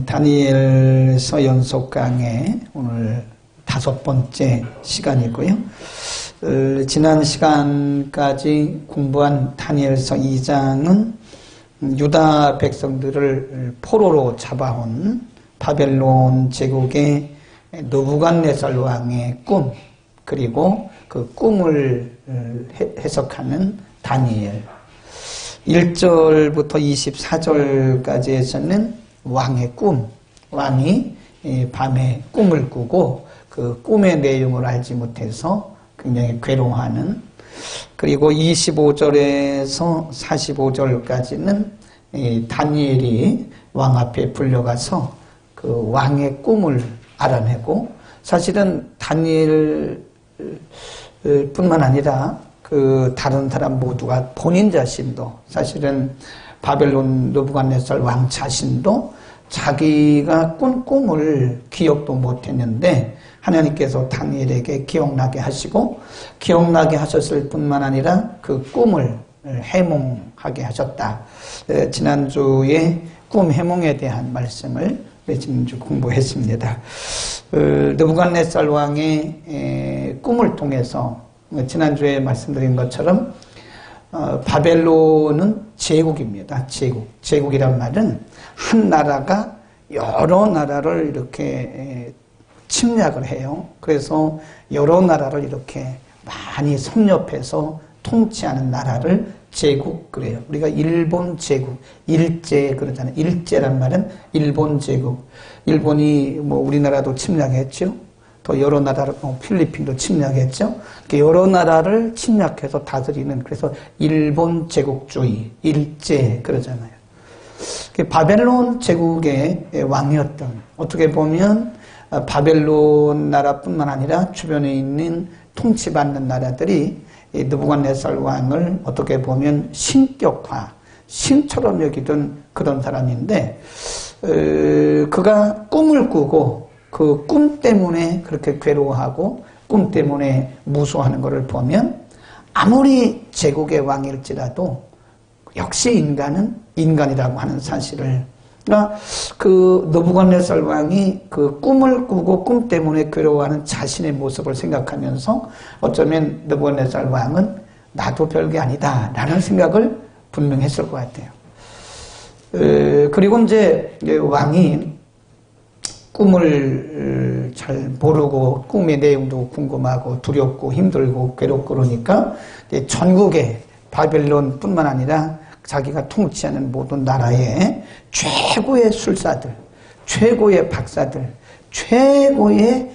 다니엘서 연속 강의 오늘 5번째 시간이고요. 지난 시간까지 공부한 다니엘서 2장은 유다 백성들을 포로로 잡아온 바벨론 제국의 느부갓네살 왕의 꿈, 그리고 그 꿈을 해석하는 다니엘 1절부터 24절까지에서는 왕의 꿈, 왕이 밤에 꿈을 꾸고 그 꿈의 내용을 알지 못해서 굉장히 괴로워하는, 그리고 25절에서 45절까지는 다니엘이 왕 앞에 불려가서 그 왕의 꿈을 알아내고, 사실은 다니엘 뿐만 아니라 그 다른 사람 모두가 본인 자신도, 사실은 바벨론 느부갓네살 왕 자신도 자기가 꾼 꿈을 기억도 못했는데 하나님께서 다니엘에게 기억나게 하시고, 기억나게 하셨을 뿐만 아니라 그 꿈을 해몽하게 하셨다. 지난주에 꿈 해몽에 대한 말씀을 지난주 공부했습니다. 느부갓네살 왕의 꿈을 통해서 지난주에 말씀드린 것처럼 바벨론은 제국입니다. 제국이란 말은 한 나라가 여러 나라를 이렇게 침략을 해요. 그래서 여러 나라를 이렇게 많이 섭렵해서 통치하는 나라를 제국 그래요. 우리가 일본 제국, 일제 그러잖아요. 일제란 말은 일본 제국. 일본이 뭐 우리나라도 침략했죠. 또 여러 나라를, 필리핀도 침략했죠. 여러 나라를 침략해서 다스리는, 그래서 일본 제국주의, 일제 그러잖아요. 바벨론 제국의 왕이었던, 어떻게 보면 바벨론 나라뿐만 아니라 주변에 있는 통치받는 나라들이 느부갓네살 왕을 어떻게 보면 신격화, 신처럼 여기던 그런 사람인데, 그가 꿈을 꾸고 그 꿈 때문에 그렇게 괴로워하고 꿈 때문에 무서워하는 것을 보면, 아무리 제국의 왕일지라도 역시 인간은 인간이라고 하는 사실을, 그러니까 그 느부갓네살 왕이 그 꿈을 꾸고 꿈 때문에 괴로워하는 자신의 모습을 생각하면서 어쩌면 느부갓네살 왕은 나도 별게 아니다 라는 생각을 분명히 했을 것 같아요. 그리고 이제 왕이 꿈을 잘 모르고 꿈의 내용도 궁금하고 두렵고 힘들고 괴롭고 그러니까 전국의 바벨론뿐만 아니라 자기가 통치하는 모든 나라의 최고의 술사들, 최고의 박사들, 최고의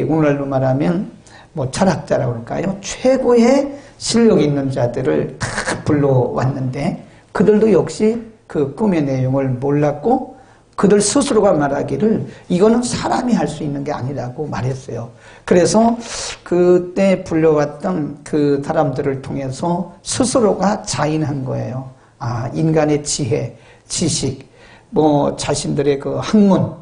오늘날로 말하면 뭐 철학자라고 할까요? 최고의 실력 있는 자들을 다 불러왔는데 그들도 역시 그 꿈의 내용을 몰랐고, 그들 스스로가 말하기를 이거는 사람이 할 수 있는 게 아니라고 말했어요. 그래서 그때 불려왔던 그 사람들을 통해서 스스로가 자인한 거예요. 아, 인간의 지혜, 지식, 뭐 자신들의 그 학문,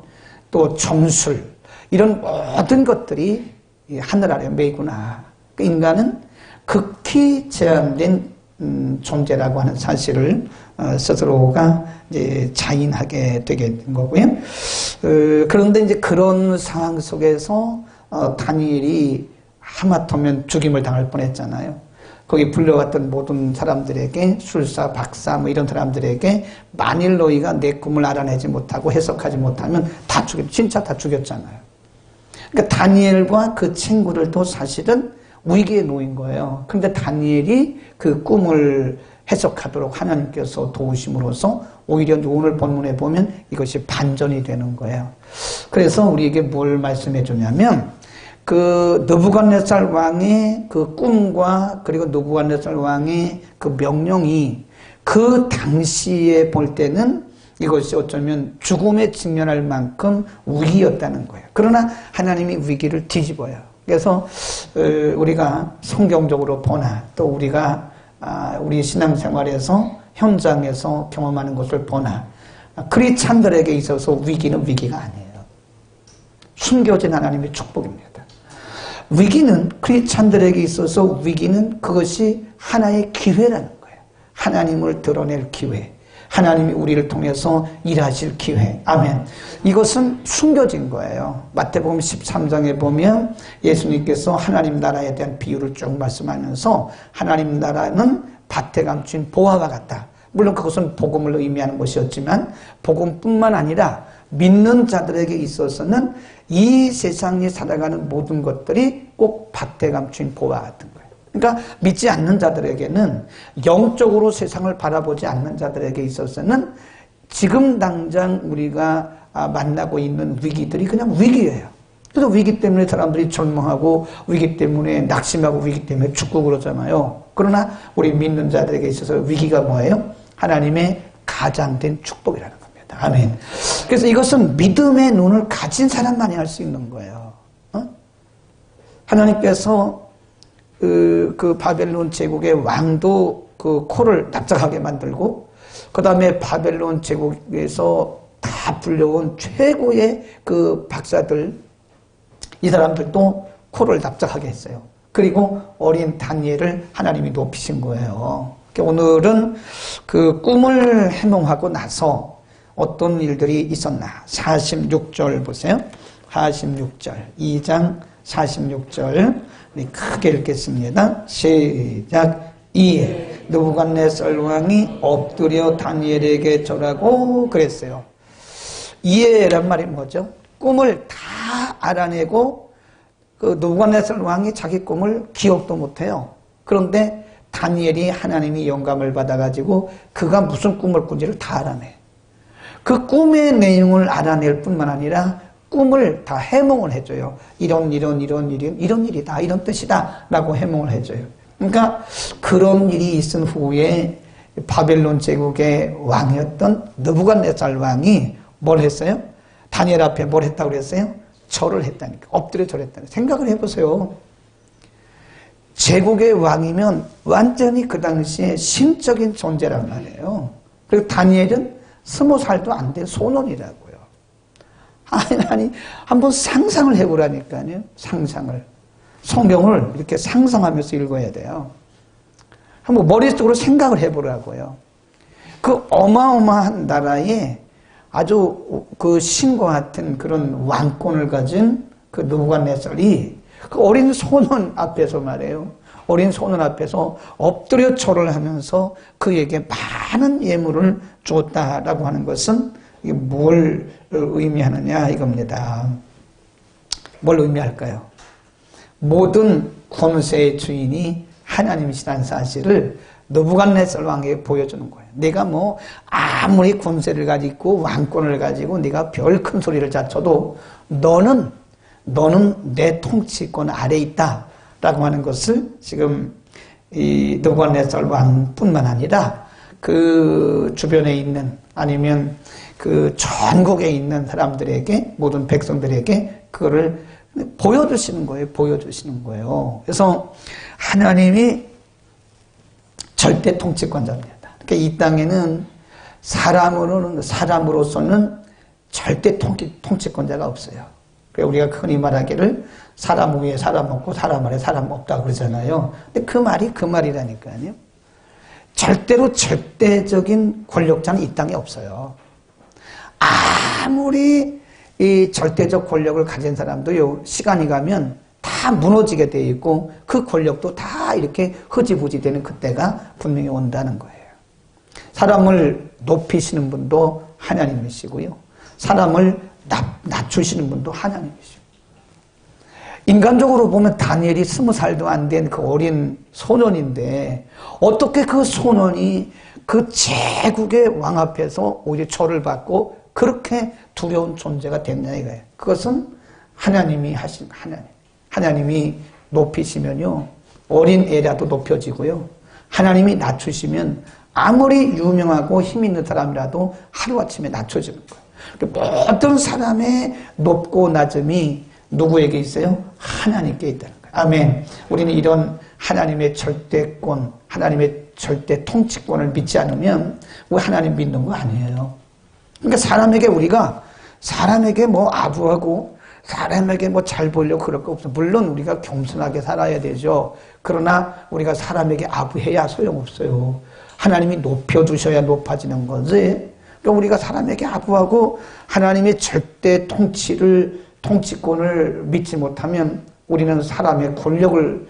또 정술, 이런 모든 것들이 하늘 아래 매구나. 인간은 극히 제한된 존재라고 하는 사실을 스스로가 이제 자인하게 되게 된 거고요. 그런데 이제 그런 상황 속에서 다니엘이 하마터면 죽임을 당할 뻔했잖아요. 거기 불려왔던 모든 사람들에게, 술사, 박사 뭐 이런 사람들에게 만일 너희가 내 꿈을 알아내지 못하고 해석하지 못하면 다 진짜 다 죽였잖아요. 그러니까 다니엘과 그 친구들도 사실은 위기에 놓인 거예요. 그런데 다니엘이 그 꿈을 해석하도록 하나님께서 도우심으로써 오히려 오늘 본문에 보면 이것이 반전이 되는 거예요. 그래서 우리에게 뭘 말씀해 주냐면, 그 느부갓네살 왕의 그 꿈과 그리고 느부갓네살 왕의 그 명령이 그 당시에 볼 때는 이것이 어쩌면 죽음에 직면할 만큼 위기였다는 거예요. 그러나 하나님이 위기를 뒤집어요. 그래서 우리가 성경적으로 보나 또 우리가 우리 신앙생활에서 현장에서 경험하는 것을 보나 크리스찬들에게 있어서 위기는 위기가 아니에요. 숨겨진 하나님의 축복입니다. 위기는 크리스찬들에게 있어서 위기는 그것이 하나의 기회라는 거예요. 하나님을 드러낼 기회, 하나님이 우리를 통해서 일하실 기회. 아멘. 이것은 숨겨진 거예요. 마태복음 13장에 보면 예수님께서 하나님 나라에 대한 비유를 쭉 말씀하면서 하나님 나라는 밭에 감춘 보화와 같다. 물론 그것은 복음을 의미하는 것이었지만 복음뿐만 아니라 믿는 자들에게 있어서는 이 세상에 살아가는 모든 것들이 꼭 밭에 감춘 보화 같은 거예요. 그러니까 믿지 않는 자들에게는, 영적으로 세상을 바라보지 않는 자들에게 있어서는 지금 당장 우리가 만나고 있는 위기들이 그냥 위기예요. 그래서 위기 때문에 사람들이 절망하고, 위기 때문에 낙심하고, 위기 때문에 죽고 그러잖아요. 그러나 우리 믿는 자들에게 있어서 위기가 뭐예요? 하나님의 가장된 축복이라는 겁니다. 아멘. 그래서 이것은 믿음의 눈을 가진 사람만이 할 수 있는 거예요. 하나님께서 그 바벨론 제국의 왕도 그 코를 납작하게 만들고, 그 다음에 바벨론 제국에서 다 불려온 최고의 그 박사들, 이 사람들도 코를 납작하게 했어요. 그리고 어린 다니엘을 하나님이 높이신 거예요. 오늘은 그 꿈을 해몽하고 나서 어떤 일들이 있었나. 46절 보세요. 46절, 2장 46절 크게 읽겠습니다. 시작. 이에 느부갓네살 왕이 엎드려 다니엘에게 절하고 그랬어요. 이에란 말이 뭐죠? 꿈을 다 알아내고 그 느부갓네살 왕이 자기 꿈을 기억도 못해요. 그런데 다니엘이 하나님이 영감을 받아가지고 그가 무슨 꿈을 꾼지를 다 알아내. 그 꿈의 내용을 알아낼 뿐만 아니라 꿈을 다 해몽을 해줘요. 이런 일이다, 이런 뜻이다 라고 해몽을 해줘요. 그러니까 그런 일이 있은 후에 바벨론 제국의 왕이었던 느부갓네살 왕이 뭘 했어요? 다니엘 앞에 뭘 했다고 그랬어요? 절을 했다니까. 엎드려 절했다니까. 생각을 해보세요. 제국의 왕이면 완전히 그 당시에 신적인 존재란 말이에요. 그리고 다니엘은 20살도 안 된 소년이라고요. 아니, 한번 상상을 해보라니까요. 상상을. 성경을 이렇게 상상하면서 읽어야 돼요. 한번 머릿속으로 생각을 해보라고요. 그 어마어마한 나라에 아주 그 신과 같은 그런 왕권을 가진 그 느부갓네살이 그 어린 소년 앞에서 말이에요. 어린 소년 앞에서 엎드려 절을 하면서 그에게 많은 예물을 줬다라고 하는 것은 이게 뭘 의미하느냐 이겁니다. 뭘 의미할까요? 모든 권세의 주인이 하나님이시라는 사실을 느부갓네살 왕에게 보여주는 거예요. 내가 뭐 아무리 권세를 가지고 왕권을 가지고 네가 별 큰 소리를 자쳐도 너는 내 통치권 아래에 있다라고 하는 것을 지금 이 느부갓네살 왕뿐만 아니라 그 주변에 있는, 아니면 그 전국에 있는 사람들에게, 모든 백성들에게 그거를 보여주시는 거예요. 그래서 하나님이 절대 통치권자입니다. 그러니까 이 땅에는 사람으로서는 절대 통치권자가 없어요. 그래서 우리가 흔히 말하기를 사람 위에 사람 없고 사람 아래 사람 없다 그러잖아요. 근데 그 말이 그 말이라니까요. 절대로 절대적인 권력자는 이 땅에 없어요. 아무리 이 절대적 권력을 가진 사람도요, 시간이 가면 다 무너지게 돼 있고 그 권력도 다 이렇게 흐지부지 되는 그때가 분명히 온다는 거예요. 사람을 높이시는 분도 하나님이시고요, 사람을 낮추시는 분도 하나님이시고. 인간적으로 보면 다니엘이 20살도 안 된 그 어린 소년인데 어떻게 그 소년이 그 제국의 왕 앞에서 오히려 절을 받고 그렇게 두려운 존재가 됐냐 이거예요. 그것은 하나님이 하신 하나님이 높이시면요, 어린 애라도 높여지고요, 하나님이 낮추시면 아무리 유명하고 힘 있는 사람이라도 하루아침에 낮춰지는 거예요. 모든 사람의 높고 낮음이 누구에게 있어요? 하나님께 있다는 거예요. 아멘. 우리는 이런 하나님의 절대권, 하나님의 절대 통치권을 믿지 않으면 우리 하나님 믿는 거 아니에요. 그러니까 우리가 사람에게 뭐 아부하고 사람에게 뭐 잘 보려고 그럴 거 없어요. 물론 우리가 겸손하게 살아야 되죠. 그러나 우리가 사람에게 아부해야 소용없어요. 하나님이 높여주셔야 높아지는 거지. 그러니까 우리가 사람에게 아부하고 하나님의 절대 통치권을 믿지 못하면 우리는 사람의 권력을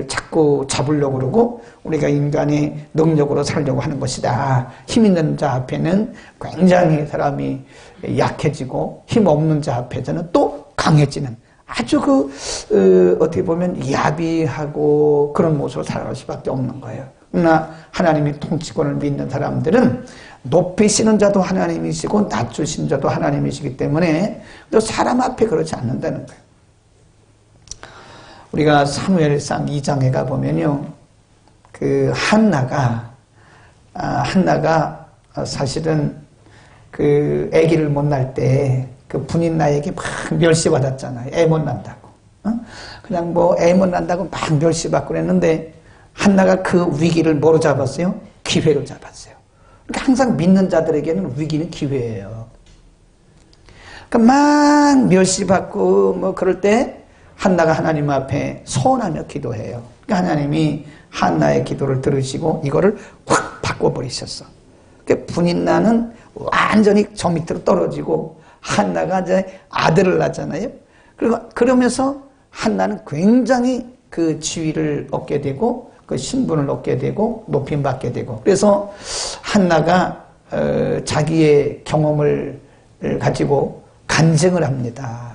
자꾸 잡으려고 그러고 우리가 인간의 능력으로 살려고 하는 것이다. 힘 있는 자 앞에는 굉장히 사람이 약해지고 힘 없는 자 앞에서는 또 강해지는 아주 어떻게 보면 야비하고 그런 모습으로 살아갈 수밖에 없는 거예요. 그러나 하나님의 통치권을 믿는 사람들은 높이시는 자도 하나님이시고 낮추신 자도 하나님이시기 때문에 또 사람 앞에 그렇지 않는다는 거예요. 우리가 사무엘상 2장에 가보면요. 한나가 사실은 아기를 못 낳을 때 분인 나에게 막 멸시받았잖아요. 애 못 낳는다고. 그냥 애 못 낳는다고 막 멸시받고 그랬는데 한나가 그 위기를 뭐로 잡았어요? 기회로 잡았어요. 그러니까 항상 믿는 자들에게는 위기는 기회예요. 그러니까 막 멸시받고 그럴 때 한나가 하나님 앞에 소원하며 기도해요. 그러니까 하나님이 한나의 기도를 들으시고 이거를 확 바꿔버리셨어. 그러니까 분인나는 완전히 저 밑으로 떨어지고 한나가 이제 아들을 낳잖아요. 그러면서 한나는 굉장히 그 지위를 얻게 되고 그 신분을 얻게 되고 높임 받게 되고 그래서 한나가 자기의 경험을 가지고 간증을 합니다.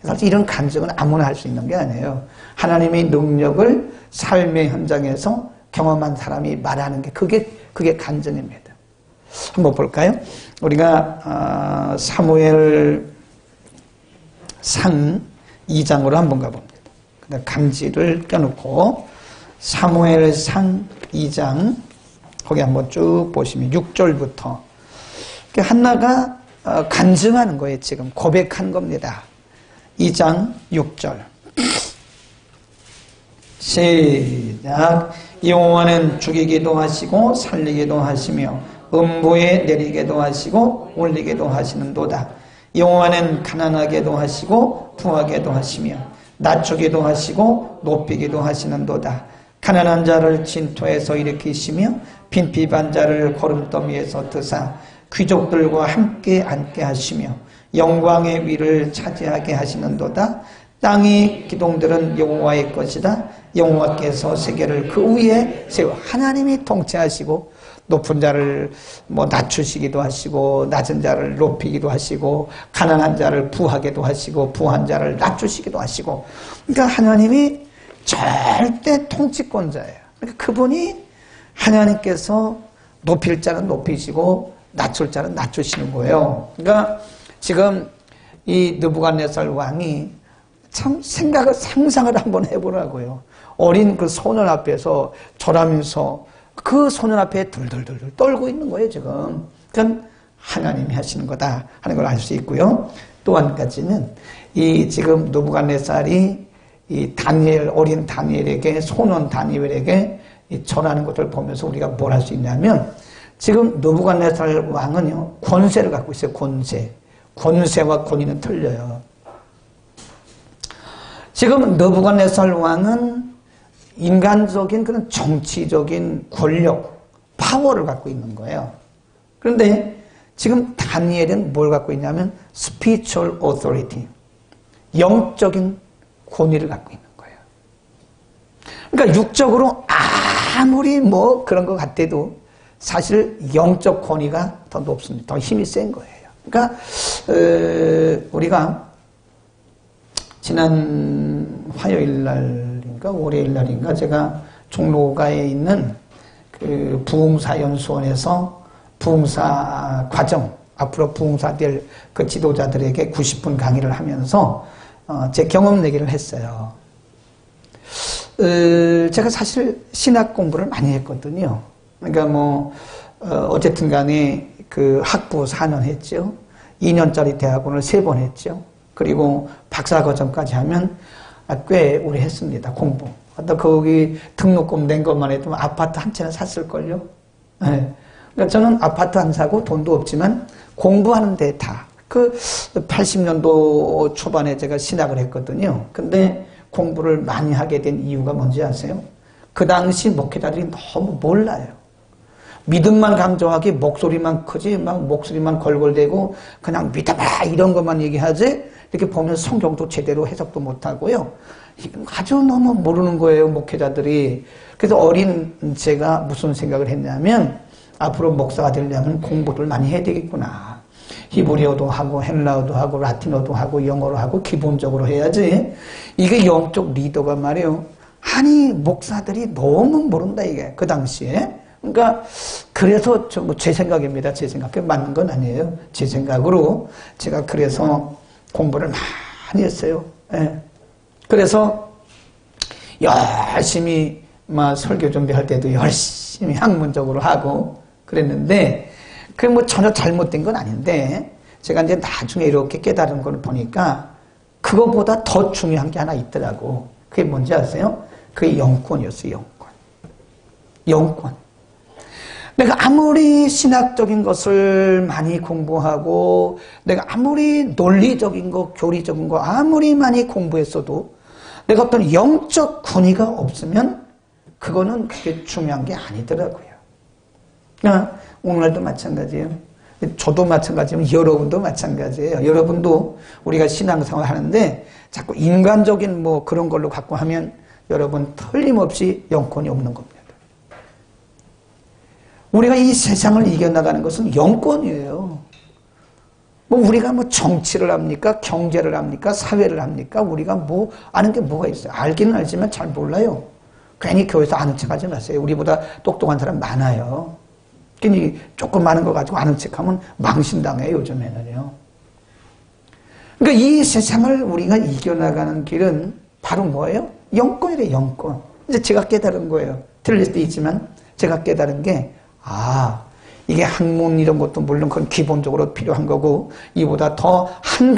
그래서 이런 간증은 아무나 할 수 있는 게 아니에요. 하나님의 능력을 삶의 현장에서 경험한 사람이 말하는 게 그게 간증입니다. 한번 볼까요? 우리가 사무엘 상 2장으로 한번 가봅니다. 간지를 껴놓고 사무엘 상 2장 거기 한번 쭉 보시면 6절부터 한나가 간증하는 거예요. 지금 고백한 겁니다. 2장 6절 시작. 여호와는 죽이기도 하시고 살리기도 하시며 음부에 내리게도 하시고 올리게도 하시는도다. 여호와는 가난하게도 하시고 부하게도 하시며 낮추기도 하시고 높이기도 하시는도다. 가난한 자를 진토에서 일으키시며 빈핍한 자를 거름더미에서 드사 귀족들과 함께 앉게 하시며 영광의 위를 차지하게 하시는도다. 땅의 기둥들은 여호와의 것이다. 여호와께서 세계를 그 위에 세워. 하나님이 통치하시고 높은 자를 낮추시기도 하시고 낮은 자를 높이기도 하시고 가난한 자를 부하게도 하시고 부한 자를 낮추시기도 하시고 그러니까 하나님이 절대 통치권자예요. 그러니까 그분이 하나님께서 높일 자는 높이시고 낮출 자는 낮추시는 거예요. 그러니까 지금 이 느부갓네살 왕이 참 상상을 한번 해보라고요. 어린 그 소년 앞에서 절하면서 그 소년 앞에 덜덜덜 떨고 있는 거예요, 지금. 그건 하나님이 하시는 거다 하는 걸 알 수 있고요. 또 한 가지는 이 지금 느부갓네살이 이 어린 다니엘에게, 소년 다니엘에게 절하는 것을 보면서 우리가 뭘 할 수 있냐면 지금 느부갓네살 왕은요, 권세를 갖고 있어요, 권세. 권세와 권위는 틀려요. 지금 느부갓네살 왕은 인간적인 그런 정치적인 권력, 파워를 갖고 있는 거예요. 그런데 지금 다니엘은 뭘 갖고 있냐면 spiritual authority, 영적인 권위를 갖고 있는 거예요. 그러니까 육적으로 아무리 그런 것 같아도 사실 영적 권위가 더 높습니다. 더 힘이 센 거예요. 그러니까 우리가 지난 화요일 날인가 월요일 날인가 제가 종로가에 있는 그 부흥사연수원에서 부흥사 과정, 앞으로 부흥사 될 그 지도자들에게 90분 강의를 하면서 제 경험 얘기를 했어요. 제가 사실 신학 공부를 많이 했거든요. 그러니까 어쨌든 간에 그 학부 4년 했죠. 2년짜리 대학원을 3번 했죠. 그리고 박사과정까지 하면 꽤 오래 했습니다. 공부. 또 거기 등록금 낸 것만 해도 아파트 한 채는 샀을걸요. 네. 그러니까 저는 아파트 안 사고 돈도 없지만 공부하는 데 다. 그 80년도 초반에 제가 신학을 했거든요. 근데 공부를 많이 하게 된 이유가 뭔지 아세요? 그 당시 목회자들이 너무 몰라요. 믿음만 강조하기 목소리만 크지 막 목소리만 걸걸대고 그냥 믿어봐 이런 것만 얘기하지 이렇게 보면 성경도 제대로 해석도 못하고요. 아주 너무 모르는 거예요, 목회자들이. 그래서 어린 제가 무슨 생각을 했냐면 앞으로 목사가 되려면 공부를 많이 해야 되겠구나. 히브리어도 하고 헬라어도 하고 라틴어도 하고 영어로 하고 기본적으로 해야지. 이게 영적 리더가 말이에요. 아니 목사들이 너무 모른다 이게 그 당시에. 그러니까 그래서 제 생각입니다. 제 생각에 맞는 건 아니에요. 제 생각으로 제가 그래서 공부를 많이 했어요. 예. 그래서 열심히 막 설교 준비할 때도 열심히 학문적으로 하고 그랬는데 그게 뭐 전혀 잘못된 건 아닌데 제가 이제 나중에 이렇게 깨달은 걸 보니까 그거보다 더 중요한 게 하나 있더라고. 그게 뭔지 아세요? 그게 영권이었어요. 영권. 영권. 내가 아무리 신학적인 것을 많이 공부하고 내가 아무리 논리적인 거, 교리적인 거 아무리 많이 공부했어도 내가 어떤 영적 권위가 없으면 그거는 그게 중요한 게 아니더라고요. 오늘도 마찬가지예요. 저도 마찬가지면 여러분도 마찬가지예요. 여러분도 우리가 신앙생활 하는데 자꾸 인간적인 뭐 그런 걸로 갖고 하면 여러분 틀림없이 영권이 없는 겁니다. 우리가 이 세상을 이겨나가는 것은 영권이에요. 뭐 우리가 뭐 정치를 합니까? 경제를 합니까? 사회를 합니까? 우리가 뭐 아는 게 뭐가 있어요? 알기는 알지만 잘 몰라요. 괜히 교회에서 아는 척 하지 마세요. 우리보다 똑똑한 사람 많아요. 괜히 조금 많은 거 가지고 아는 척하면 망신당해요, 요즘에는요. 그러니까 이 세상을 우리가 이겨나가는 길은 바로 뭐예요? 영권이래요, 영권. 이제 제가 깨달은 거예요. 틀릴 수도 있지만 제가 깨달은 게 이게 학문 이런 것도 물론 그건 기본적으로 필요한 거고 이보다 더 한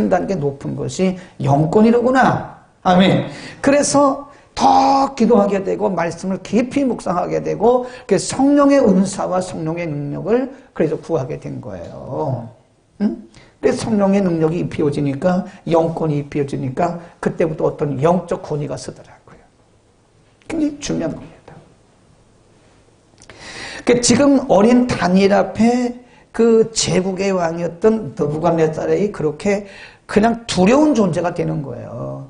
단계 높은 것이 영권이로구나. 아멘. 그래서 더 기도하게 되고 말씀을 깊이 묵상하게 되고 성령의 은사와 성령의 능력을 그래서 구하게 된 거예요. 응? 그래서 성령의 능력이 입혀지니까 영권이 입혀지니까 그때부터 어떤 영적 권위가 서더라고요. 굉장히 중요한 겁니다. 지금 어린 다니엘 앞에 그 제국의 왕이었던 느부갓네살이 그렇게 그냥 두려운 존재가 되는 거예요.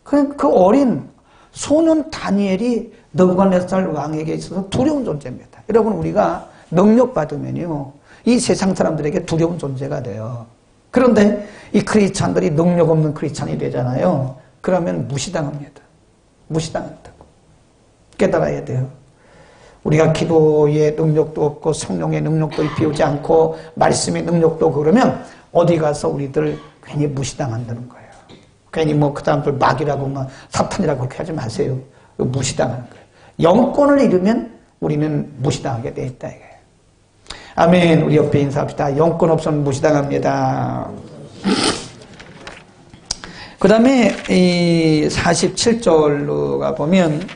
그 어린 소년 다니엘이 느부갓네살 왕에게 있어서 두려운 존재입니다. 여러분 우리가 능력 받으면요 이 세상 사람들에게 두려운 존재가 돼요. 그런데 이 크리스찬들이 능력 없는 크리스찬이 되잖아요. 그러면 무시당합니다. 무시당한다고 깨달아야 돼요. 우리가 기도의 능력도 없고 성령의 능력도 입히지 않고 말씀의 능력도 없고 그러면 어디 가서 우리들 괜히 무시당한다는 거예요. 괜히 뭐 그 사람들 마귀라고 막 사탄이라고 그렇게 하지 마세요. 무시당하는 거예요. 영권을 잃으면 우리는 무시당하게 돼 있다 이거예요. 아멘. 우리 옆에 인사합시다. 영권 없으면 무시당합니다. 그 다음에 이 47절로 가보면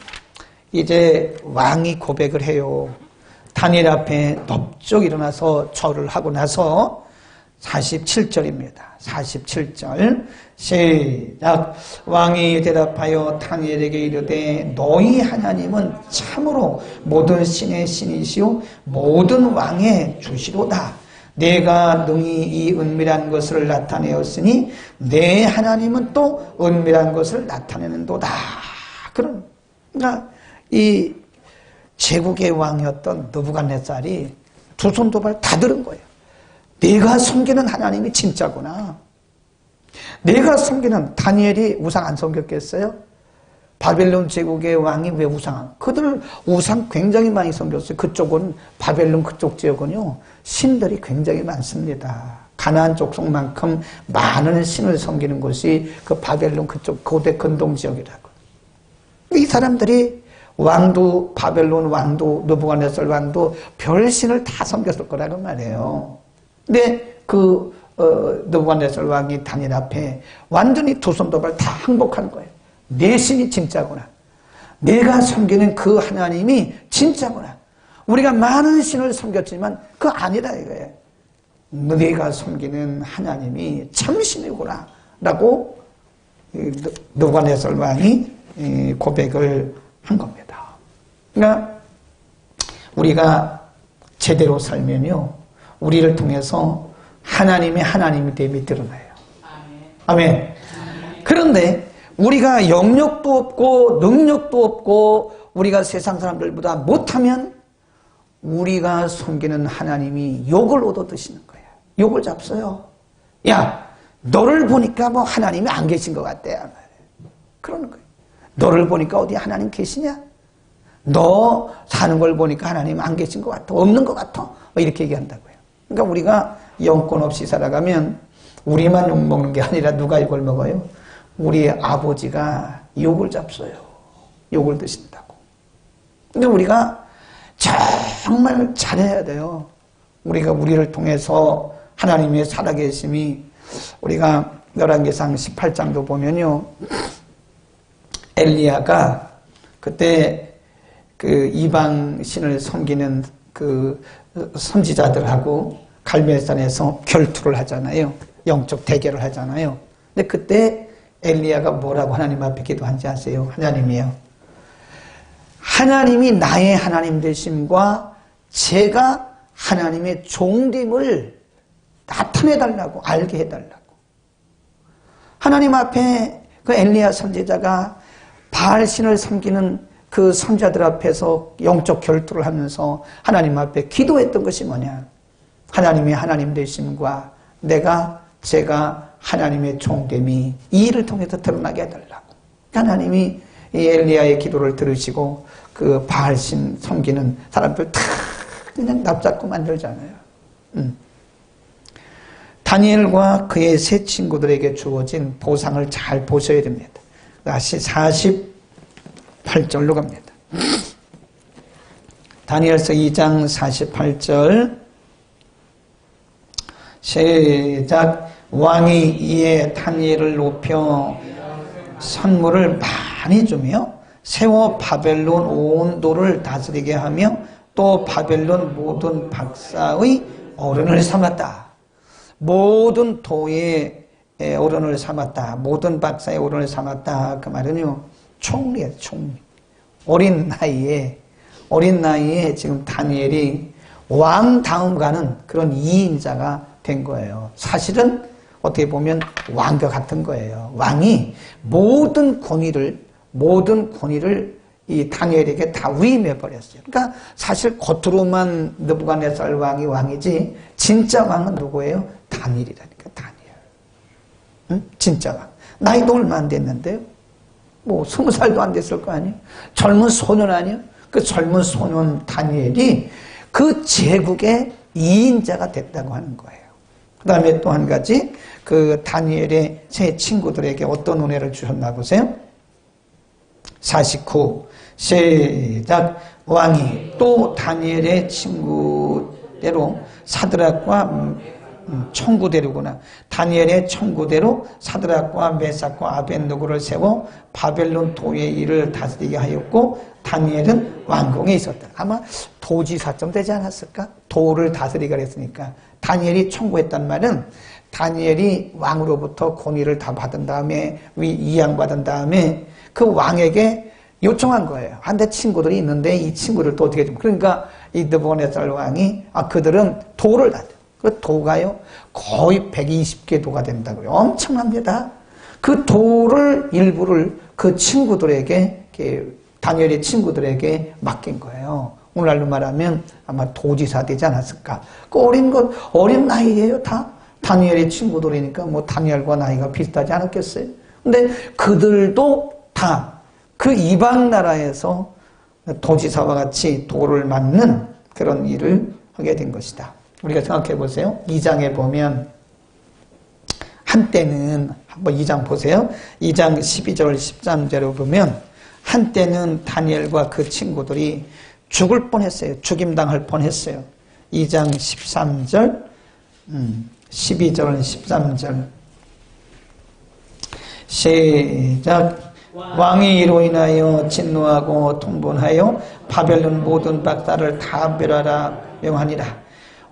이제 왕이 고백을 해요. 다니엘 앞에 넙죽 일어나서 절을 하고 나서 47절입니다. 47절 시작. 왕이 대답하여 다니엘에게 이르되 너희 하나님은 참으로 모든 신의 신이시오 모든 왕의 주시로다. 내가 능히 이 은밀한 것을 나타내었으니 내 하나님은 또 은밀한 것을 나타내는도다. 그러니까 이 제국의 왕이었던 느부갓네살이 두 손 두 발 다 들은 거예요. 내가 섬기는 하나님이 진짜구나. 내가 섬기는 다니엘이 우상 안 섬겼겠어요? 바벨론 제국의 왕이 왜 그들 우상 굉장히 많이 섬겼어요. 그쪽은 바벨론 그쪽 지역은요 신들이 굉장히 많습니다. 가나안 족속만큼 많은 신을 섬기는 곳이 그 바벨론 그쪽 고대 근동 지역이라고. 이 사람들이 왕도 바벨론 왕도 느부갓네살 왕도 별신을 다 섬겼을 거라고 말해요. 근데 그 느부갓네살 왕이 다니엘 앞에 완전히 두 손 두 발 다 항복한 거예요. 내 신이 진짜구나. 내가 섬기는 그 하나님이 진짜구나. 우리가 많은 신을 섬겼지만 그거 아니다 이거예요. 내가 섬기는 하나님이 참신이구나 라고 느부갓네살 왕이 고백을 한 겁니다. 그러니까 우리가 제대로 살면요, 우리를 통해서 하나님이 됨이 드러나요. 아멘. 그런데 우리가 영역도 없고 능력도 없고 우리가 세상 사람들보다 못하면 우리가 섬기는 하나님이 욕을 얻어드시는 거예요. 욕을 잡어요. 야, 너를 보니까 뭐 하나님이 안 계신 것 같대. 그러는 거예요. 너를 보니까 어디 하나님 계시냐? 너 사는 걸 보니까 하나님 안 계신 것 같아. 없는 것 같아. 이렇게 얘기한다고요. 그러니까 우리가 영권 없이 살아가면 우리만 욕먹는 게 아니라 누가 이걸 먹어요? 우리 아버지가 욕을 잡어요. 욕을 드신다고. 근데 우리가 정말 잘해야 돼요. 우리가 우리를 통해서 하나님의 살아계심이, 우리가 열왕기상 18장도 보면요, 엘리야가 그때 그 이방 신을 섬기는 그 선지자들하고 갈멜산에서 결투를 하잖아요. 영적 대결을 하잖아요. 근데 그때 엘리야가 뭐라고 하나님 앞에 기도한지 아세요? 하나님이요, 하나님이 나의 하나님 되심과 제가 하나님의 종됨을 나타내달라고, 알게 해달라고. 하나님 앞에 그 엘리야 선지자가 바알신을 섬기는 그 선자들 앞에서 영적 결투를 하면서 하나님 앞에 기도했던 것이 뭐냐? 하나님이 하나님 되심과 제가 하나님의 종됨이 이 일을 통해서 드러나게 해달라고. 하나님이 이 엘리야의 기도를 들으시고 그 바알신 섬기는 사람들 다 그냥 납작고 만들잖아요. 다니엘과 그의 세 친구들에게 주어진 보상을 잘 보셔야 됩니다. 다시 48절로 갑니다. 다니엘서 2장 48절 시작. 왕이 이에 다니엘을 높여 선물을 많이 주며 세워 바벨론 온 도를 다스리게 하며 또 바벨론 모든 박사의 어른을 삼았다. 모든 도의 어른을 삼았다. 모든 박사의 어른을 삼았다. 그 말은요, 총리예요, 총리. 어린 나이에 지금 다니엘이 왕 다음 가는 그런 이인자가 된 거예요. 사실은 어떻게 보면 왕과 같은 거예요. 왕이 모든 권위를 이 다니엘에게 다 위임해 버렸어요. 그러니까 사실 겉으로만 느부갓네살 왕이 왕이지 진짜 왕은 누구예요? 다니엘이라니까. 다니엘. 응? 진짜 왕. 나이도 얼마 안 됐는데요. 뭐 20살도 안 됐을 거 아니에요. 젊은 소년 아니에요. 그 젊은 소년 다니엘이 그 제국의 2인자가 됐다고 하는 거예요. 그 다음에 또 한 가지, 그 다니엘의 세 친구들에게 어떤 은혜를 주셨나 보세요. 49 시작. 왕이 또 다니엘의 친구대로 사드락과 청구대로구나. 다니엘의 청구대로 사드락과 메삭과 아벳느고를 세워 바벨론 도의 일을 다스리게 하였고 다니엘은 왕궁에 있었다. 아마 도지사쯤 되지 않았을까? 도를 다스리게 했으니까. 다니엘이 청구했단 말은 다니엘이 왕으로부터 권위를 다 받은 다음에 이양받은 다음에 그 왕에게 요청한 거예요. 내 친구들이 있는데 이 친구를 또 어떻게 좀. 그러니까 이 느부갓네살 왕이 그들은 도를 다. 그 도가요 거의 120개 도가 된다고요. 엄청납니다. 그 도를 일부를 그 친구들에게, 다니엘의 친구들에게 맡긴 거예요. 오늘날로 말하면 아마 도지사 되지 않았을까. 그 어린 나이에요, 다. 다니엘의 친구들이니까 뭐 다니엘과 나이가 비슷하지 않았겠어요. 근데 그들도 다 그 이방 나라에서 도지사와 같이 도를 맡는 그런 일을 하게 된 것이다. 우리가 생각해 보세요. 2장에 보면 한때는, 한번 2장 보세요. 2장 12절 13절에 보면 한때는 다니엘과 그 친구들이 죽을 뻔했어요. 죽임당할 뻔했어요. 2장 13절 12절 13절 시작. 왕이 이로 인하여 진노하고 통분하여 바벨론 모든 박사를 다 멸하라 명하니라.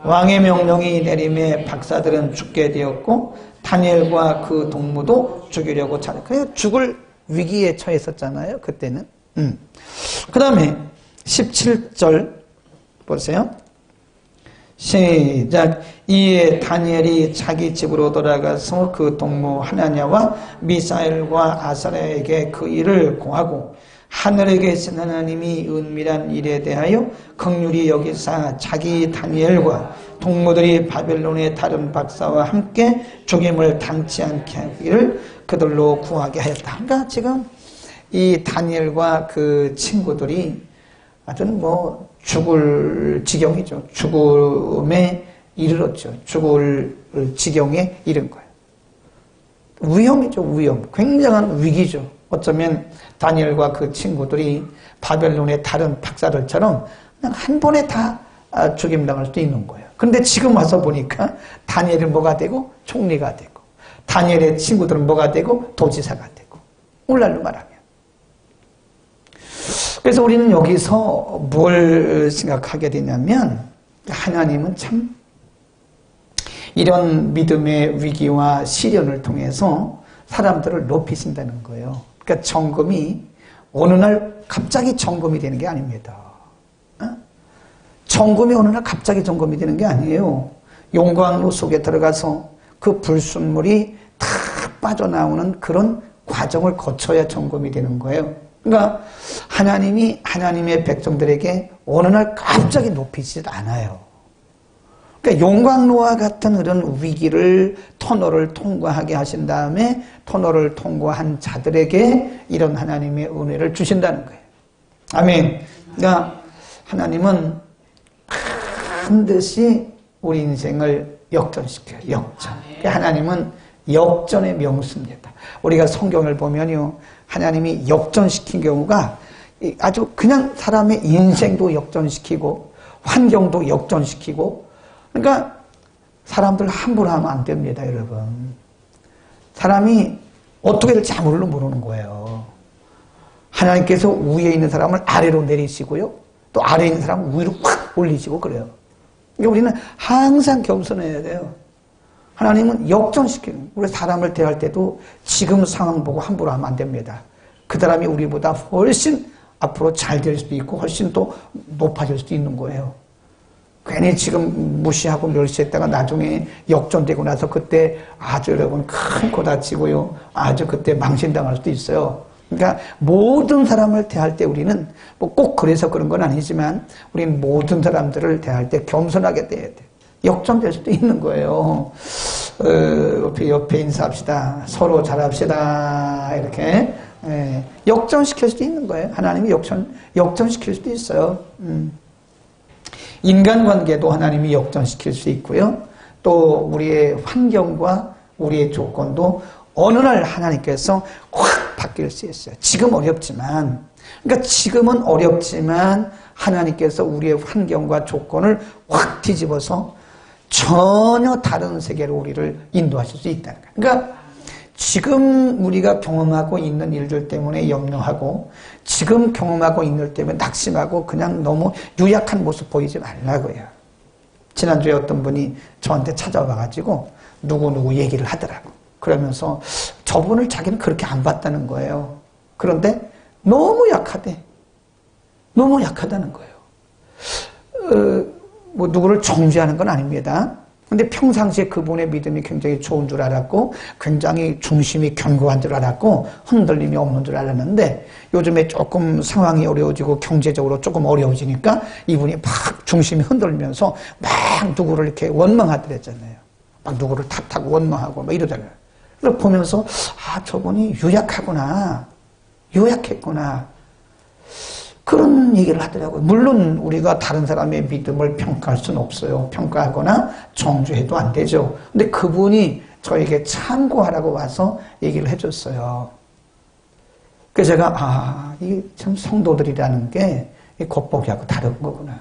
왕의 명령이 내림에 박사들은 죽게 되었고 다니엘과 그 동무도 죽이려고 그래서 죽을 위기에 처했었잖아요. 그때는. 그 다음에 17절 보세요. 시작. 이에 다니엘이 자기 집으로 돌아가서 그 동무 하나냐와 미사엘과 아사랴에게 그 일을 고하고 하늘에 계신 하나님이 은밀한 일에 대하여 긍휼히 여기사 자기 다니엘과 동무들이 바벨론의 다른 박사와 함께 죽임을 당치 않게 하기를 그들로 구하게 하였다. 그러니까 지금 이 다니엘과 그 친구들이 하여튼 뭐 죽을 지경이죠. 죽음에 이르렀죠. 죽을 지경에 이른 거예요. 위험이죠. 위험. 굉장한 위기죠. 어쩌면 다니엘과 그 친구들이 바벨론의 다른 박사들처럼 그냥 한 번에 다 죽임당할 수도 있는 거예요. 그런데 지금 와서 보니까 다니엘은 뭐가 되고 총리가 되고 다니엘의 친구들은 뭐가 되고 도지사가 되고 오늘날로 말하면. 그래서 우리는 여기서 뭘 생각하게 되냐면 하나님은 참 이런 믿음의 위기와 시련을 통해서 사람들을 높이신다는 거예요. 그러니까 정금이 어느 날 갑자기 정금이 되는 게 아닙니다. 정금이 어느 날 갑자기 정금이 되는 게 아니에요. 용광로 속에 들어가서 그 불순물이 다 빠져나오는 그런 과정을 거쳐야 정금이 되는 거예요. 그러니까 하나님이 하나님의 백성들에게 어느 날 갑자기 높이지 않아요. 그러니까 용광로와 같은 그런 위기를 터널을 통과하게 하신 다음에 터널을 통과한 자들에게 이런 하나님의 은혜를 주신다는 거예요. 아멘. 그러니까 하나님은 반드시 우리 인생을 역전시켜요. 역전. 그러니까 하나님은 역전의 명수입니다. 우리가 성경을 보면요, 하나님이 역전시킨 경우가 아주 그냥 사람의 인생도 역전시키고 환경도 역전시키고, 그러니까 사람들 함부로 하면 안 됩니다, 여러분. 사람이 어떻게 될지 아무도 모르는 거예요. 하나님께서 위에 있는 사람을 아래로 내리시고요, 또 아래에 있는 사람을 위로 확 올리시고 그래요. 그러니까 우리는 항상 겸손해야 돼요. 하나님은 역전시키는, 우리 사람을 대할 때도 지금 상황 보고 함부로 하면 안 됩니다. 그 사람이 우리보다 훨씬 앞으로 잘 될 수도 있고 훨씬 또 높아질 수도 있는 거예요. 괜히 지금 무시하고 멸시했다가 나중에 역전되고 나서 그때 아주 여러분 큰 코 다치고요, 아주 그때 망신당할 수도 있어요. 그러니까 모든 사람을 대할 때 우리는 뭐 꼭 그래서 그런 건 아니지만 우리는 모든 사람들을 대할 때 겸손하게 대해야 돼요. 역전될 수도 있는 거예요. 옆에 인사합시다. 서로 잘합시다. 이렇게 역전시킬 수도 있는 거예요. 하나님이 역전시킬 수도 있어요. 인간관계도 하나님이 역전시킬 수 있고요. 또 우리의 환경과 우리의 조건도 어느 날 하나님께서 확 바뀔 수 있어요. 지금 어렵지만, 그러니까 지금은 어렵지만 하나님께서 우리의 환경과 조건을 확 뒤집어서 전혀 다른 세계로 우리를 인도하실 수 있다는 거예요. 그러니까 지금 우리가 경험하고 있는 일들 때문에 염려하고 지금 경험하고 있는 일 때문에 낙심하고 그냥 너무 유약한 모습 보이지 말라고요. 지난주에 어떤 분이 저한테 찾아와가지고 누구누구 얘기를 하더라고. 그러면서 저분을 자기는 그렇게 안 봤다는 거예요. 그런데 너무 약하대. 너무 약하다는 거예요. 뭐 누구를 정죄하는 건 아닙니다. 근데 평상시에 그분의 믿음이 굉장히 좋은 줄 알았고 굉장히 중심이 견고한 줄 알았고 흔들림이 없는 줄 알았는데 요즘에 조금 상황이 어려워지고 경제적으로 조금 어려워지니까 이분이 막 중심이 흔들면서 막 누구를 이렇게 원망하더랬잖아요. 막 누구를 탓하고 원망하고 막 이러잖아요. 그래서 보면서 저분이 유약하구나. 유약했구나. 그런 얘기를 하더라고요. 물론 우리가 다른 사람의 믿음을 평가할 수는 없어요. 평가하거나 정죄해도 안 되죠. 근데 그분이 저에게 참고하라고 와서 얘기를 해줬어요. 그래서 제가 이게 참 성도들이라는 게 겉보기하고 다른 거구나.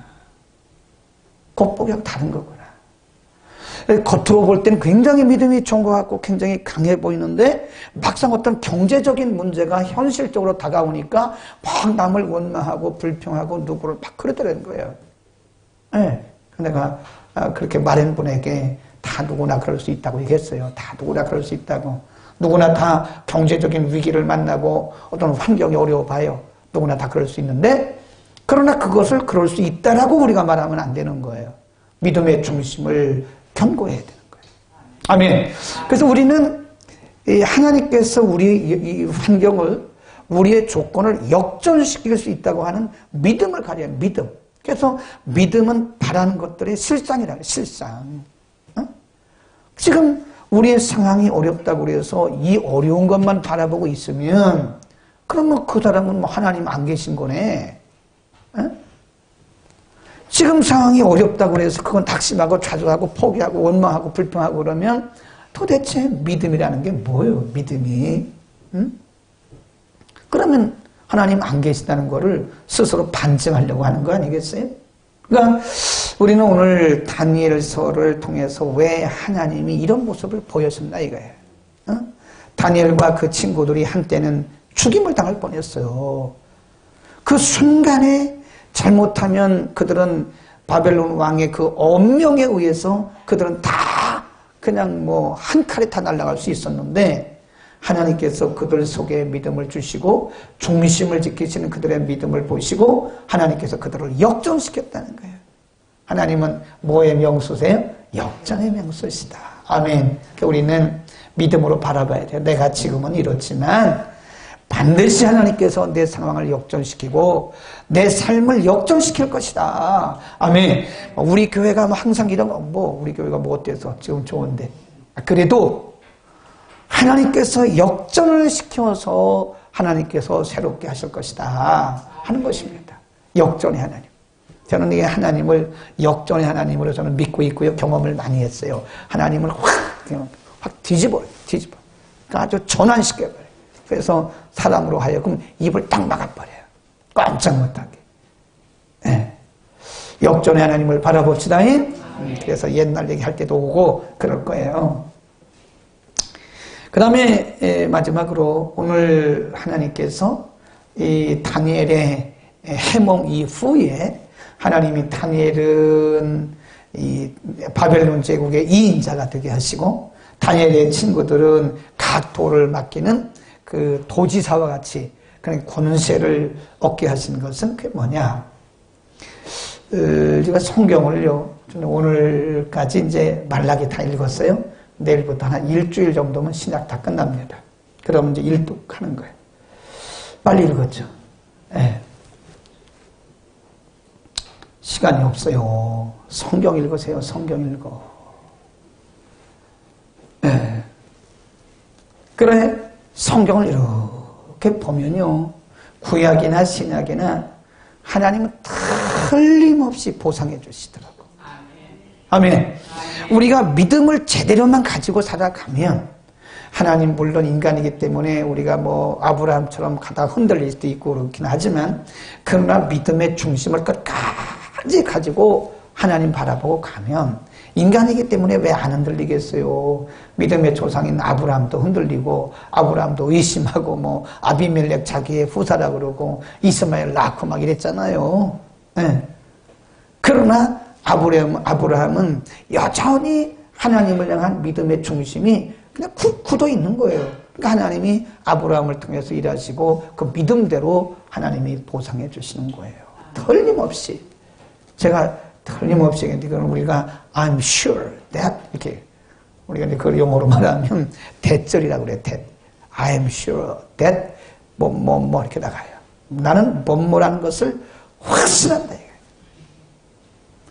겉보기하고 다른 거구나. 겉으로 볼 때는 굉장히 믿음이 좋은 것 같고 굉장히 강해 보이는데 막상 어떤 경제적인 문제가 현실적으로 다가오니까 막 남을 원망하고 불평하고 누구를 막 그러더라는 거예요. 네. 내가 그렇게 말한 분에게 다 누구나 그럴 수 있다고 얘기했어요. 다 누구나 그럴 수 있다고. 누구나 다 경제적인 위기를 만나고 어떤 환경이 어려워 봐요. 누구나 다 그럴 수 있는데 그러나 그것을 그럴 수 있다라고 우리가 말하면 안 되는 거예요. 믿음의 중심을 견고해야 되는 거예요. 아멘. 그래서 우리는 하나님께서 우리 이 환경을, 우리의 조건을 역전시킬 수 있다고 하는 믿음을 가져야 해요. 믿음. 그래서 믿음은 바라는 것들의 실상이라 해요. 실상. 지금 우리의 상황이 어렵다고 그래서 이 어려운 것만 바라보고 있으면 그러면 그 사람은 뭐 하나님 안 계신 거네. 지금 상황이 어렵다고 그래서 그건 낙심하고 좌절하고 포기하고 원망하고 불평하고 그러면 도대체 믿음이라는 게 뭐예요? 믿음이. 그러면 하나님 안 계시다는 거를 스스로 반증하려고 하는 거 아니겠어요? 그러니까 우리는 오늘 다니엘서를 통해서 왜 하나님이 이런 모습을 보여줬나 이거예요. 다니엘과 그 친구들이 한때는 죽임을 당할 뻔했어요. 그 순간에 잘못하면 그들은 바벨론 왕의 그 엄명에 의해서 그들은 다 그냥 뭐 한 칼에 다 날아갈 수 있었는데 하나님께서 그들 속에 믿음을 주시고 중심을 지키시는 그들의 믿음을 보시고 하나님께서 그들을 역전시켰다는 거예요. 하나님은 뭐의 명수세요? 역전의 명수시다. 아멘. 우리는 믿음으로 바라봐야 돼요. 내가 지금은 이렇지만 반드시 하나님께서 내 상황을 역전시키고 내 삶을 역전시킬 것이다. 아멘. 우리 교회가 뭐 항상 이런 거, 우리 교회가 뭐 어때서 지금 좋은데. 그래도 하나님께서 역전을 시켜서 하나님께서 새롭게 하실 것이다 하는 것입니다. 역전의 하나님. 저는 이 하나님을 역전의 하나님으로 저는 믿고 있고요. 경험을 많이 했어요. 하나님을 확 뒤집어요. 그러니까 아주 전환시켜버려요. 그래서 사람으로 하여금 입을 딱 막아버려요. 깜짝 못하게. 네. 역전의 하나님을 바라봅시다. 그래서 옛날 얘기할 때도 오고 그럴 거예요. 그 다음에 마지막으로 오늘 하나님께서 이 다니엘의 해몽 이후에 하나님이 다니엘은 이 바벨론 제국의 2인자가 되게 하시고 다니엘의 친구들은 각 도를 맡기는 그 도지사와 같이 그런 권세를 얻게 하신 것은 그게 뭐냐? 제가 성경을요, 오늘까지 이제 말라기 다 읽었어요. 내일부터 한 일주일 정도면 신약 다 끝납니다. 그러면 이제 일독하는 거예요. 빨리 읽었죠. 네. 시간이 없어요. 성경 읽으세요. 성경 읽어. 네. 그래, 성경을 이렇게 보면요, 구약이나 신약이나 하나님은 틀림없이 보상해 주시더라고. 아멘. 우리가 믿음을 제대로만 가지고 살아가면 하나님 물론 인간이기 때문에 우리가 뭐 아브라함처럼 가다 흔들릴 수도 있고 그렇긴 하지만 그러나 믿음의 중심을 끝까지 가지고 하나님 바라보고 가면 인간이기 때문에 왜 안 흔들리겠어요? 믿음의 조상인 아브라함도 흔들리고 아브라함도 의심하고 뭐 아비멜렉 자기의 후사라 그러고 이스마엘 낳고 막 이랬잖아요. 네. 그러나 아브라함은 여전히 하나님을 향한 믿음의 중심이 그냥 굳어 있는 거예요. 그러니까 하나님이 아브라함을 통해서 일하시고 그 믿음대로 하나님이 보상해 주시는 거예요. 틀림없이. 제가 틀림없이, 이건 우리가 I'm sure that, 이렇게, 우리가 그걸 영어로 말하면 대절이라고 그래요. that. I'm sure that, 이렇게 나가요. 나는 뭐라는 것을 확신한다.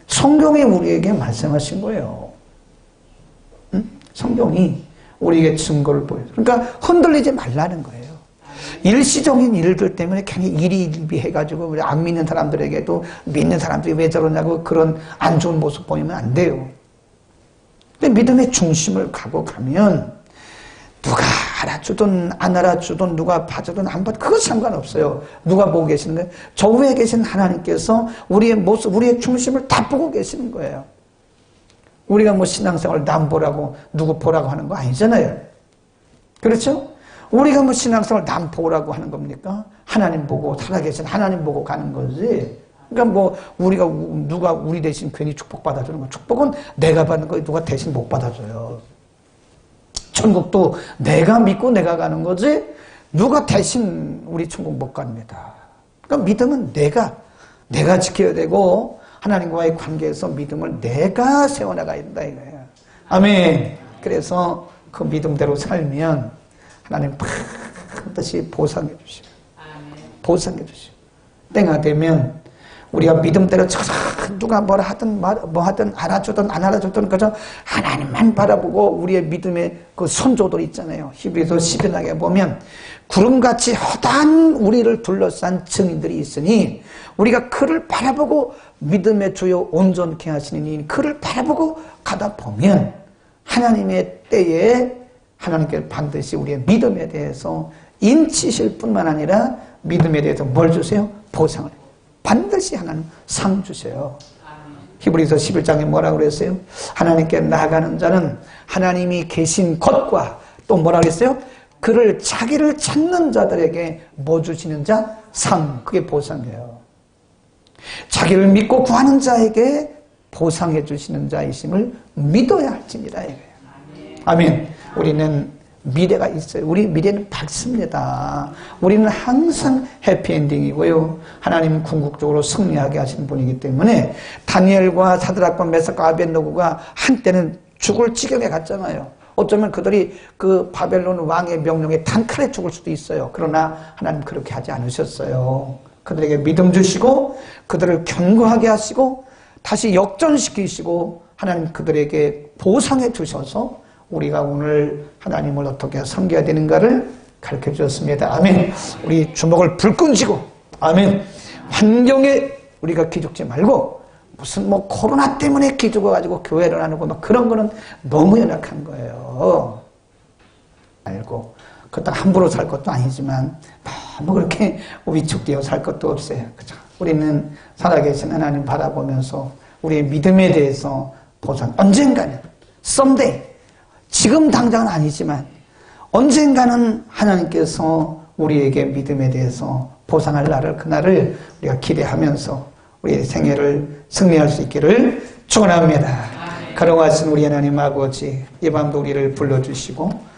성경이 우리에게 말씀하신 거예요. 응? 성경이 우리에게 증거를 보여요. 그러니까 흔들리지 말라는 거예요. 일시적인 일들 때문에 괜히 일희일비해가지고 우리 안 믿는 사람들에게도 믿는 사람들이 왜 저러냐고 그런 안 좋은 모습 보이면 안 돼요. 근데 믿음의 중심을 가고 가면 누가 알아주든 안 알아주든 누가 봐주든 안 봐도 그건 상관없어요. 누가 보고 계시는 거예요? 저 위에 계신 하나님께서 우리의 모습, 우리의 중심을 다 보고 계시는 거예요. 우리가 뭐 신앙생활 남 보라고 누구 보라고 하는 거 아니잖아요. 그렇죠? 우리가 뭐 신앙생활 남 보라고 하는 겁니까? 하나님 보고 살아계신 하나님 보고 가는 거지. 그러니까 뭐 우리가 누가 우리 대신 괜히 축복받아주는 거, 축복은 내가 받는 거 누가 대신 못 받아줘요. 천국도 내가 믿고 내가 가는 거지 누가 대신 우리 천국 못 갑니다. 그러니까 믿음은 내가 내가 지켜야 되고 하나님과의 관계에서 믿음을 내가 세워나가야 된다 이거예요. 아멘. 그래서 그 믿음대로 살면 하나님 반드시 보상해 주시고 보상해 주시고 때가 되면 우리가 믿음대로 누가 뭐라 하든 뭐 하든 알아주든 안 알아주든 그저 하나님만 바라보고 우리의 믿음의 그 선조들 있잖아요. 히브리서 10연하게 보면 구름같이 허다한 우리를 둘러싼 증인들이 있으니 우리가 그를 바라보고 믿음의 주요 온전케 하시는 이 그를 바라보고 가다 보면 하나님의 때에 하나님께 반드시 우리의 믿음에 대해서 인치실 뿐만 아니라 믿음에 대해서 뭘 주세요? 보상을 반드시 하나님 상 주세요. 히브리서 11장에 뭐라고 그랬어요? 하나님께 나아가는 자는 하나님이 계신 것과 또 뭐라고 그랬어요? 그를 자기를 찾는 자들에게 뭐 주시는 자? 상. 그게 보상이에요. 자기를 믿고 구하는 자에게 보상해 주시는 자이심을 믿어야 할지니라 이거예요. 아멘. 우리는 미래가 있어요. 우리 미래는 밝습니다. 우리는 항상 해피엔딩이고요. 하나님은 궁극적으로 승리하게 하시는 분이기 때문에 다니엘과 사드락과 메삭과 아벳느고가 한때는 죽을 지경에 갔잖아요. 어쩌면 그들이 그 바벨론 왕의 명령에 단칼에 죽을 수도 있어요. 그러나 하나님 그렇게 하지 않으셨어요. 그들에게 믿음 주시고 그들을 견고하게 하시고 다시 역전시키시고 하나님 그들에게 보상해 주셔서 우리가 오늘 하나님을 어떻게 섬겨야 되는가를 가르쳐 주셨습니다. 아멘. 우리 주먹을 불끈 쥐고 아멘. 환경에 우리가 기죽지 말고 무슨 뭐 코로나 때문에 기죽어가지고 교회를 안 하고 막 그런 거는 너무 연약한 거예요. 알고 그렇다고 함부로 살 것도 아니지만 너무 그렇게 위축되어 살 것도 없어요. 그죠? 우리는 살아계신 하나님 바라보면서 우리의 믿음에 대해서 보상 언젠가는 someday 지금 당장은 아니지만 언젠가는 하나님께서 우리에게 믿음에 대해서 보상할 날을 그날을 우리가 기대하면서 우리의 생애를 승리할 수 있기를 축원합니다. 걸어가신 우리 하나님 아버지 이 밤도 우리를 불러주시고